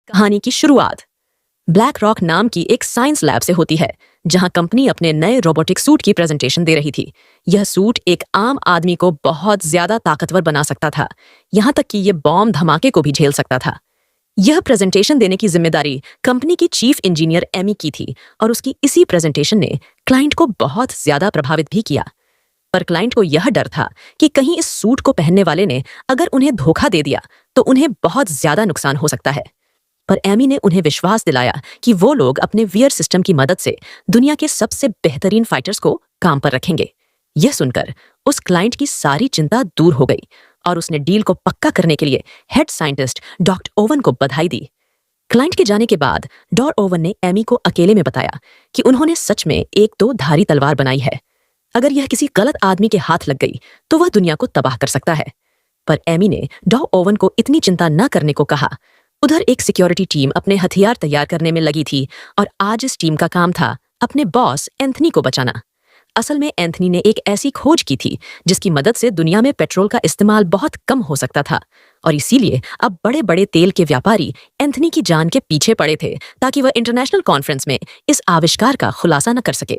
कहानी की शुरुआत ब्लैक रॉक नाम की एक साइंस लैब से होती है, जहां कंपनी अपने नए रोबोटिक सूट की प्रेजेंटेशन दे रही थी। यह सूट एक आम आदमी को बहुत ज्यादा ताकतवर बना सकता था, यहां तक कि यह बॉम्ब धमाके को भी झेल सकता था। यह प्रेजेंटेशन देने की जिम्मेदारी कंपनी की चीफ इंजीनियर एमी की थी, और उसकी इसी प्रेजेंटेशन ने क्लाइंट को बहुत ज्यादा प्रभावित भी किया। पर क्लाइंट को यह डर था कि कहीं इस सूट को पहनने वाले ने अगर उन्हें धोखा दे दिया तो उन्हें बहुत ज्यादा नुकसान हो सकता है। पर एमी ने उन्हें विश्वास दिलाया कि वो लोग अपने वियर सिस्टम की मदद से दुनिया के सबसे बेहतरीन फाइटर्स को काम पर रखेंगे। यह सुनकर उस क्लाइंट की सारी चिंता दूर हो गई, और उसने डील को पक्का करने के लिए हेड साइंटिस्ट डॉक्टर ओवन को बधाई दी। क्लाइंट के जाने के बाद डॉक्टर ओवन ने एमी को अकेले में बताया कि उन्होंने सच में एक दो धारी तलवार बनाई है। अगर यह किसी गलत आदमी के हाथ लग गई तो वह दुनिया को तबाह कर सकता है। पर एमी ने डॉक्टर ओवन को इतनी चिंता न करने को कहा। उधर एक सिक्योरिटी टीम अपने हथियार तैयार करने में लगी थी, और आज इस टीम का काम था अपने बॉस एंथनी को बचाना। असल में एंथनी ने एक ऐसी खोज की थी जिसकी मदद से दुनिया में पेट्रोल का इस्तेमाल बहुत कम हो सकता था, और इसीलिए अब बड़े बड़े तेल के व्यापारी एंथनी की जान के पीछे पड़े थे ताकि वह इंटरनेशनल कॉन्फ्रेंस में इस आविष्कार का खुलासा न कर सके।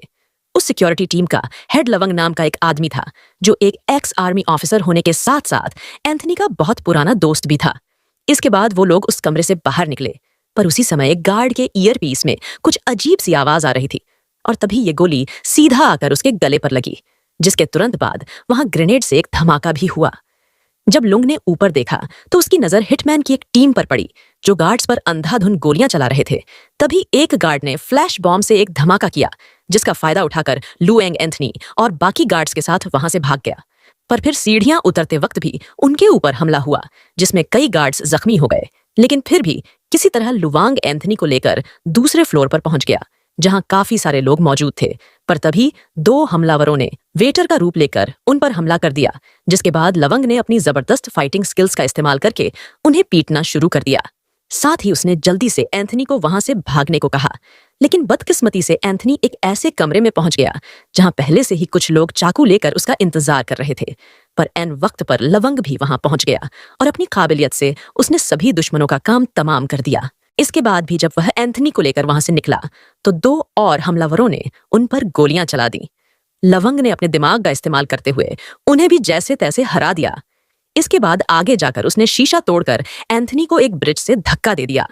उस सिक्योरिटी टीम का हेड लवंग नाम का एक आदमी था, जो एक एक्स आर्मी ऑफिसर होने के साथ साथ एंथनी का बहुत पुराना दोस्त भी था। इसके बाद वो लोग उस कमरे से बाहर निकले, पर उसी समय एक गार्ड के ईयरपीस में कुछ अजीब सी आवाज आ रही थी, और तभी ये गोली सीधा आकर उसके गले पर लगी, जिसके तुरंत बाद वहां ग्रेनेड से एक धमाका भी हुआ। जब लुंग ने ऊपर देखा तो उसकी नजर हिटमैन की एक टीम पर पड़ी, जो गार्ड्स पर अंधाधुंध गोलियां चला रहे थे। तभी एक गार्ड ने फ्लैश बॉम्ब से एक धमाका किया, जिसका फायदा उठाकर लुएंग एंथनी और बाकी गार्ड्स के साथ वहां से भाग गया। पर फिर सीढ़ियां उतरते वक्त भी उनके ऊपर हमला हुआ, जिसमें कई गार्ड्स जख्मी हो गए। लेकिन फिर भी किसी तरह लुवांग एंथनी को लेकर दूसरे फ्लोर पर पहुंच गया, जहां काफी सारे लोग मौजूद थे। पर तभी दो हमलावरों ने वेटर का रूप लेकर उन पर हमला कर दिया, जिसके बाद लवंग ने अपनी जबरदस्त फाइटिंग स्किल्स का इस्तेमाल करके उन्हें पीटना शुरू कर दिया। साथ ही उसने जल्दी से एंथनी को वहां से भागने को कहा। लेकिन बदकिस्मती से एंथनी एक ऐसे कमरे में पहुंच गया जहां पहले से ही कुछ लोग चाकू लेकर उसका इंतजार कर रहे थे। पर एन वक्त पर लवंग भी वहां पहुंच गया, और अपनी काबिलियत से उसने सभी दुश्मनों का काम तमाम कर दिया। इसके बाद भी जब वह एंथनी को लेकर वहां से निकला तो दो और हमलावरों ने उन पर गोलियां चला दी। लवंग ने अपने दिमाग का इस्तेमाल करते हुए उन्हें भी जैसे तैसे हरा दिया। इसके बाद आगे जाकर उसने शीशा तोड़कर एंथनी को एक ब्रिज से धक्का दे दिया।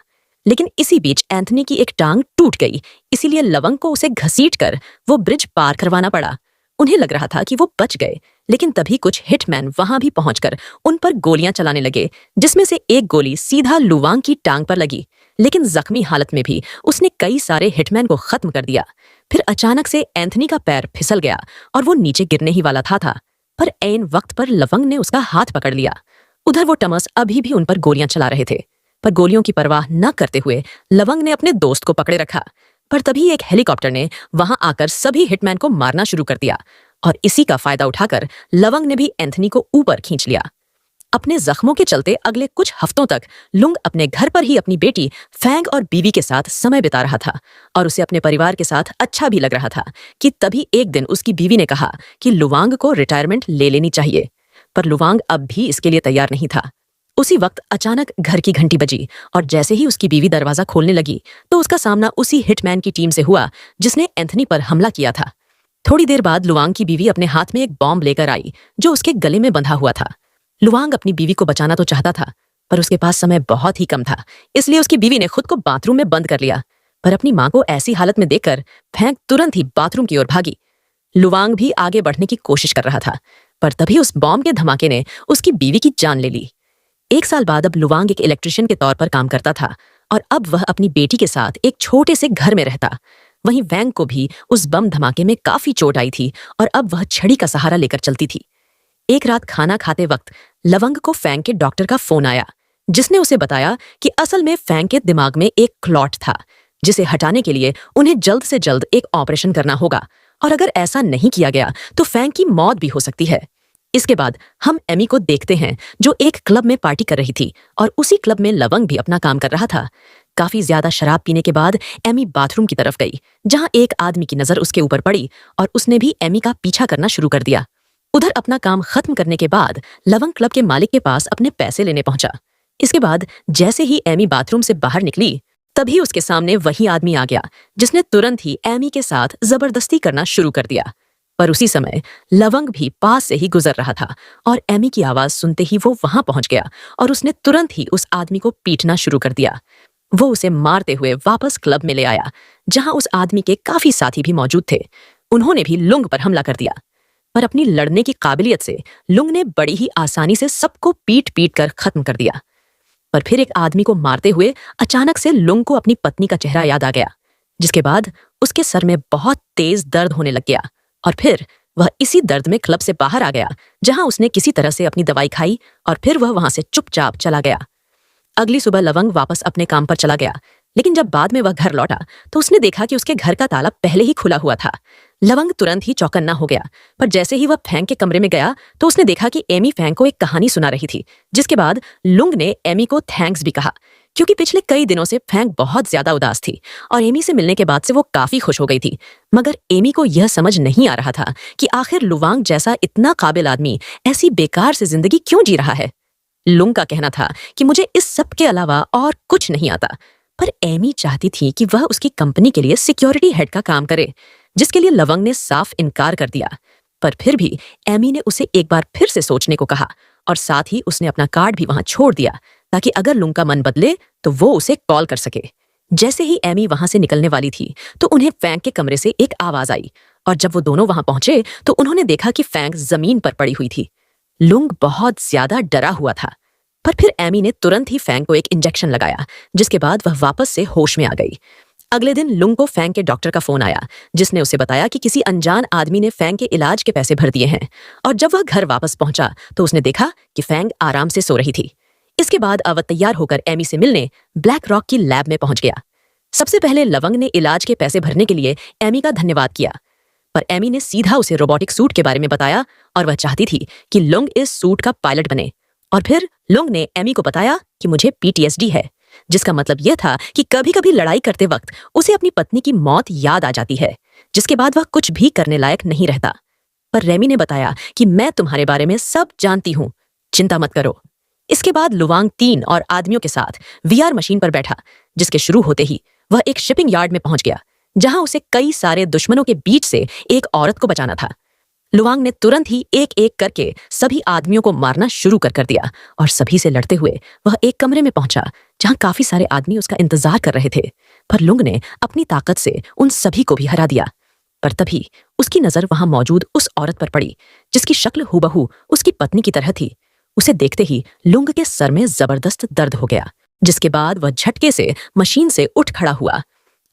लेकिन इसी बीच एंथनी की एक टांग टूट गई, इसीलिए लवंग को उसे घसीटकर वो ब्रिज पार करवाना पड़ा। उन्हें लग रहा था कि वो बच गए, लेकिन तभी कुछ हिटमैन वहां भी पहुंचकर उन पर गोलियां चलाने लगे, जिसमें से एक गोली सीधा लुवांग की टांग पर लगी। लेकिन जख्मी हालत में भी उसने कई सारे हिटमैन को खत्म कर दिया। फिर अचानक से एंथनी का पैर फिसल गया और वो नीचे गिरने ही वाला था। पर ऐन वक्त पर लवंग ने उसका हाथ पकड़ लिया। उधर वो टमस अभी भी उन पर गोलियां चला रहे थे, पर गोलियों की परवाह न करते हुए लवंग ने अपने दोस्त को पकड़े रखा। पर तभी एक हेलीकॉप्टर ने वहां आकर सभी हिटमैन को मारना शुरू कर दिया, और इसी का फायदा उठाकर लवंग ने भी एंथनी को ऊपर खींच लिया। अपने जख्मों के चलते अगले कुछ हफ्तों तक लुंग अपने घर पर ही अपनी बेटी फैंग और बीवी के साथ समय बिता रहा था, और उसे अपने परिवार के साथ अच्छा भी लग रहा था कि तभी एक दिन उसकी बीवी ने कहा कि लुवांग को रिटायरमेंट ले लेनी चाहिए। पर लुवांग अब भी इसके लिए तैयार नहीं था। उसी वक्त अचानक घर की घंटी बजी, और जैसे ही उसकी बीवी दरवाजा खोलने लगी तो उसका सामना उसी हिटमैन की टीम से हुआ जिसने एंथनी पर हमला किया था। थोड़ी देर बाद लुवांग की बीवी अपने हाथ में एक बॉम्ब लेकर आई, जो उसके गले में बंधा हुआ था। लुवांग अपनी बीवी को बचाना तो चाहता था, पर उसके पास समय बहुत ही कम था, इसलिए उसकी बीवी ने खुद को बाथरूम में बंद कर लिया। पर अपनी मां को ऐसी हालत में देखकर फैंग तुरंत ही बाथरूम की ओर भागी। लुवांग भी आगे बढ़ने की कोशिश कर रहा था, पर तभी उस बॉम्ब के धमाके ने उसकी बीवी की जान ले ली। 1 साल बाद अब लुवांग एक इलेक्ट्रिशियन के तौर पर काम करता था, और अब वह अपनी बेटी के साथ एक छोटे से घर में रहता। वहीं वैंग को भी उस बम धमाके में काफी चोट आई थी, और अब वह छड़ी का सहारा लेकर चलती थी। एक रात खाना खाते वक्त लवंग को फैंग के डॉक्टर का फोन आया, जिसने उसे बताया कि असल में फैंग के दिमाग में एक क्लॉट था, जिसे हटाने के लिए उन्हें जल्द से जल्द एक ऑपरेशन करना होगा, और अगर ऐसा नहीं किया गया तो फैंग की मौत भी हो सकती है। इसके बाद हम एमी को देखते हैं, जो एक क्लब में पार्टी कर रही थी, और उसी क्लब में लवंग भी अपना काम कर रहा था। काफी ज्यादा शराब पीने के बाद एमी बाथरूम की तरफ गई, जहां एक आदमी की नजर उसके ऊपर पड़ी, और उसने भी एमी का पीछा करना शुरू कर दिया। उधर अपना काम खत्म करने के बाद लवंग क्लब के मालिक के पास अपने पैसे लेने पहुंचा। इसके बाद जैसे ही एमी बाथरूम से बाहर निकली, तभी उसके सामने वही आदमी आ गया जिसने तुरंत ही एमी के साथ जबरदस्ती करना शुरू कर दिया। पर उसी समय लवंग भी पास से ही गुजर रहा था और एमी की आवाज सुनते ही वो वहां पहुंच गया और उसने तुरंत ही उस आदमी को पीटना शुरू कर दिया। वो उसे मारते हुए वापस क्लब में ले आया, जहां उस आदमी के काफी साथी भी मौजूद थे। उन्होंने भी लुंग पर हमला कर दिया, पर अपनी लड़ने की काबिलियत से लुंग ने बड़ी ही आसानी से सबको पीट पीट कर खत्म कर दिया। पर फिर एक आदमी को मारते हुए अचानक से लुंग को अपनी पत्नी का चेहरा याद आ गया, जिसके बाद उसके सर में बहुत तेज दर्द होने लग गया और फिर वह इसी दर्द में क्लब से बाहर आ गया, जहां उसने किसी तरह से अपनी दवाई खाई और फिर वह वहां से चुपचाप चला गया। अगली सुबह लवंग वापस अपने काम पर चला गया, लेकिन जब बाद में वह घर लौटा तो उसने देखा कि उसके घर का ताला पहले ही खुला हुआ था। लवंग तुरंत ही चौकन्ना हो गया, पर जैसे ही वह फैंग के कमरे में गया तो उसने देखा कि एमी फैंग को एक कहानी सुना रही थी, जिसके बाद लुंग ने एमी को थैंक्स भी कहा, क्योंकि पिछले कई दिनों से फैंग बहुत ज्यादा उदास थी और एमी से मिलने के बाद से वो काफी खुश हो गई थी। मगर एमी को यह समझ नहीं आ रहा था कि आखिर लुवांग जैसा इतना काबिल आदमी ऐसी बेकार से जिंदगी क्यों जी रहा है। लुंग का कहना था कि मुझे इस सब के अलावा और कुछ नहीं आता, पर एमी चाहती थी कि वह उसकी कंपनी के लिए सिक्योरिटी हेड का काम करे, जिसके लिए लवंग ने साफ इनकार कर दिया। पर फिर भी एमी ने उसे एक बार फिर से सोचने को कहा और साथ ही उसने अपना कार्ड भी वहां छोड़ दिया, ताकि अगर लुंग का मन बदले तो वो उसे कॉल कर सके। जैसे ही एमी वहां से निकलने वाली थी तो उन्हें फैंग के कमरे से एक आवाज आई और जब वो दोनों वहां पहुंचे तो उन्होंने देखा कि फैंग जमीन पर पड़ी हुई थी। लुंग बहुत ज्यादा डरा हुआ था, पर फिर एमी ने तुरंत ही फैंग को एक इंजेक्शन लगाया, जिसके बाद वह वापस से होश में आ गई। अगले दिन लुंग को फैंग के डॉक्टर का फोन आया, जिसने उसे बताया कि किसी अनजान आदमी ने फैंग के इलाज के पैसे भर दिए हैं। और जब वह घर वापस पहुंचा तो उसने देखा कि फैंग आराम से सो रही थी। इसके बाद वह तैयार होकर एमी से मिलने ब्लैक रॉक की लैब में पहुंच गया। सबसे पहले लवंग ने इलाज के पैसे भरने के लिए एमी का धन्यवाद किया, पर एमी ने सीधा उसे रोबोटिक सूट के बारे में बताया और वह चाहती थी कि लुंग इस सूट का पायलट बने। और फिर लुंग ने एमी को बताया कि मुझे पीटीएसडी है, जिसका मतलब यह था कि कभी कभी लड़ाई करते वक्त उसे अपनी पत्नी की मौत याद आ जाती है, जिसके बाद वह कुछ भी करने लायक नहीं रहता। पर रेमी ने बताया कि मैं तुम्हारे बारे में सब जानती हूं, चिंता मत करो। इसके बाद लुवांग 3 और आदमियों के साथ वीआर मशीन पर बैठा, जिसके शुरू होते ही वह एक शिपिंग यार्ड में पहुंच गया, जहां उसे कई सारे दुश्मनों के बीच से एक औरत को बचाना था। लुवांग ने तुरंत ही एक एक करके सभी आदमियों को मारना शुरू कर दिया और सभी से लड़ते हुए वह एक कमरे में पहुंचा, जहां काफी सारे आदमी उसका इंतजार कर रहे थे। पर लुंग ने अपनी ताकत से उन सभी को भी हरा दिया। पर तभी उसकी नजर वहां मौजूद उस औरत पर पड़ी, जिसकी शक्ल हूबहू उसकी पत्नी की तरह थी। उसे देखते ही लुंग के सर में जबरदस्त दर्द हो गया, जिसके बाद वह झटके से मशीन से उठ खड़ा हुआ।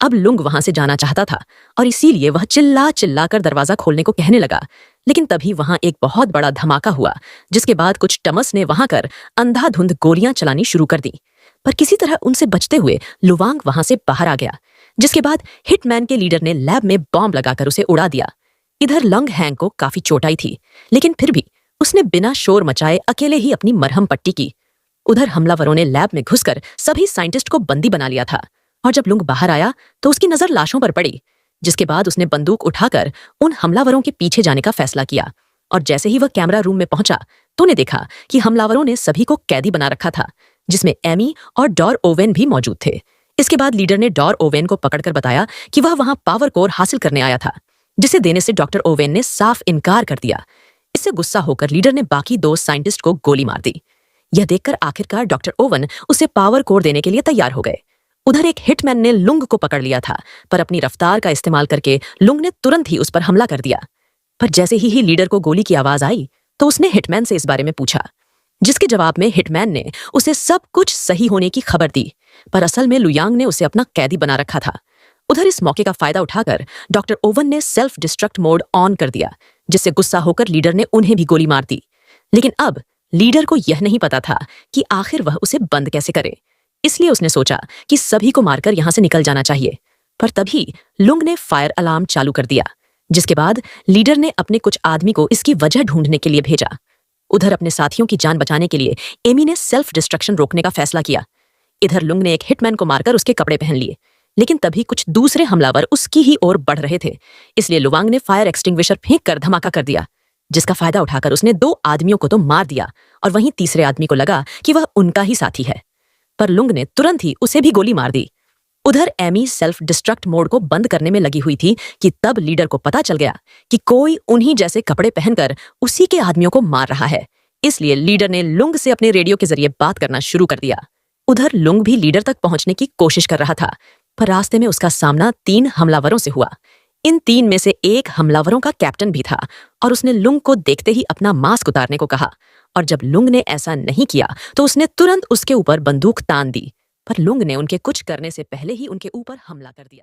अब लुंग वहां से जाना चाहता था और इसीलिए वह चिल्ला चिल्ला कर दरवाजा खोलने को कहने लगा, लेकिन तभी वहां एक बहुत बड़ा धमाका हुआ, जिसके बाद कुछ टमस ने वहां कर अंधाधुंध गोलियां चलानी शुरू कर दी। पर किसी तरह उनसे बचते हुए लुवांग वहां से बाहर आ गया, जिसके बाद हिटमैन के लीडर ने लैब में बॉम्ब लगाकर उसे उड़ा दिया। इधर लंग हैंग को काफी चोट आई थी, लेकिन फिर भी उसने बिना शोर मचाए अकेले ही अपनी मरहम पट्टी की। उधर हमलावरों ने लैब में घुसकर सभी साइंटिस्ट को बंदी बना लिया था और जब लुंग बाहर आया तो उसकी नजर लाशों पर पड़ी, जिसके बाद उसने बंदूक उठाकर उन हमलावरों के पीछे जाने का फैसला किया। और जैसे ही वह कैमरा रूम में पहुंचा तो ने देखा कि हमलावरों ने सभी को कैदी बना रखा था, जिसमें एमी और डॉर ओवेन भी मौजूद थे। इसके बाद लीडर ने डॉर ओवेन को पकड़कर बताया कि वह वहां पावर कोर हासिल करने आया था, जिसे देने से डॉक्टर ओवेन ने साफ इनकार कर दिया। इससे गुस्सा होकर लीडर ने बाकी 2 साइंटिस्ट को गोली मार दी। यह देखकर आखिरकार डॉक्टर ओवन उसे पावर कोर देने के लिए तैयार हो गए। उधर एक हिटमैन ने लुंग को पकड़ लिया था, पर अपनी रफ्तार का इस्तेमाल करके लुंग ने तुरंत ही उस पर हमला कर दिया। पर जैसे ही लीडर को गोली की आवाज आई तो उसने हिटमैन से इस बारे में पूछा, जिसके जवाब में हिटमैन ने उसे सब कुछ सही होने की खबर दी, पर असल में लुयांग ने उसे अपना कैदी बना रखा था। उधर इस मौके का फायदा उठाकर डॉक्टर ओवन ने सेल्फ डिस्ट्रक्ट मोड ऑन कर दिया, जिससे गुस्सा होकर लीडर ने उन्हें भी गोली मार दी। लेकिन अब लीडर को यह नहीं पता था कि आखिर वह उसे बंद कैसे करे, इसलिए उसने सोचा कि सभी को मारकर यहां से निकल जाना चाहिए। पर तभी लुंग ने फायर अलार्म चालू कर दिया, जिसके बाद लीडर ने अपने कुछ आदमी को इसकी वजह ढूंढने के लिए भेजा। उधर अपने साथियों की जान बचाने के लिए एमी ने सेल्फ डिस्ट्रक्शन रोकने का फैसला किया। इधर लुंग ने एक हिटमैन को मारकर उसके कपड़े पहन लिए, लेकिन तभी कुछ दूसरे हमलावर उसकी ही ओर बढ़ रहे थे, इसलिए लुवांग ने फायर एक्सटिंग्विशर फेंक कर धमाका कर दिया, जिसका फायदा उठाकर उसने 2 आदमियों को तो मार दिया और वहीं तीसरे आदमी को लगा कि वह उनका ही साथी है। पर लुंग ने तुरंत ही उसे भी गोली मार दी। उधर एमी सेल्फ डिस्ट्रक्ट मोड को बंद करने में लगी हुई थी कि तब लीडर को पता चल गया कि कोई उन्हीं जैसे कपड़े पहनकर उसी के आदमियों को मार रहा है। इसलिए लीडर ने लुंग से अपने रेडियो के जरिए बात करना शुरू कर दिया। उधर लुंग भी लीडर तक पहुंचने की कोशिश कर रहा था, पर रास्ते में उसका सामना 3 हमलावरों से हुआ। इन 3 में से एक हमलावरों का कैप्टन भी था और उसने लुंग को देखते ही अपना मास्क उतारने को कहा। और जब लुंग ने ऐसा नहीं किया तो उसने तुरंत उसके ऊपर बंदूक तान दी। पर लुंग ने उनके कुछ करने से पहले ही उनके ऊपर हमला कर दिया।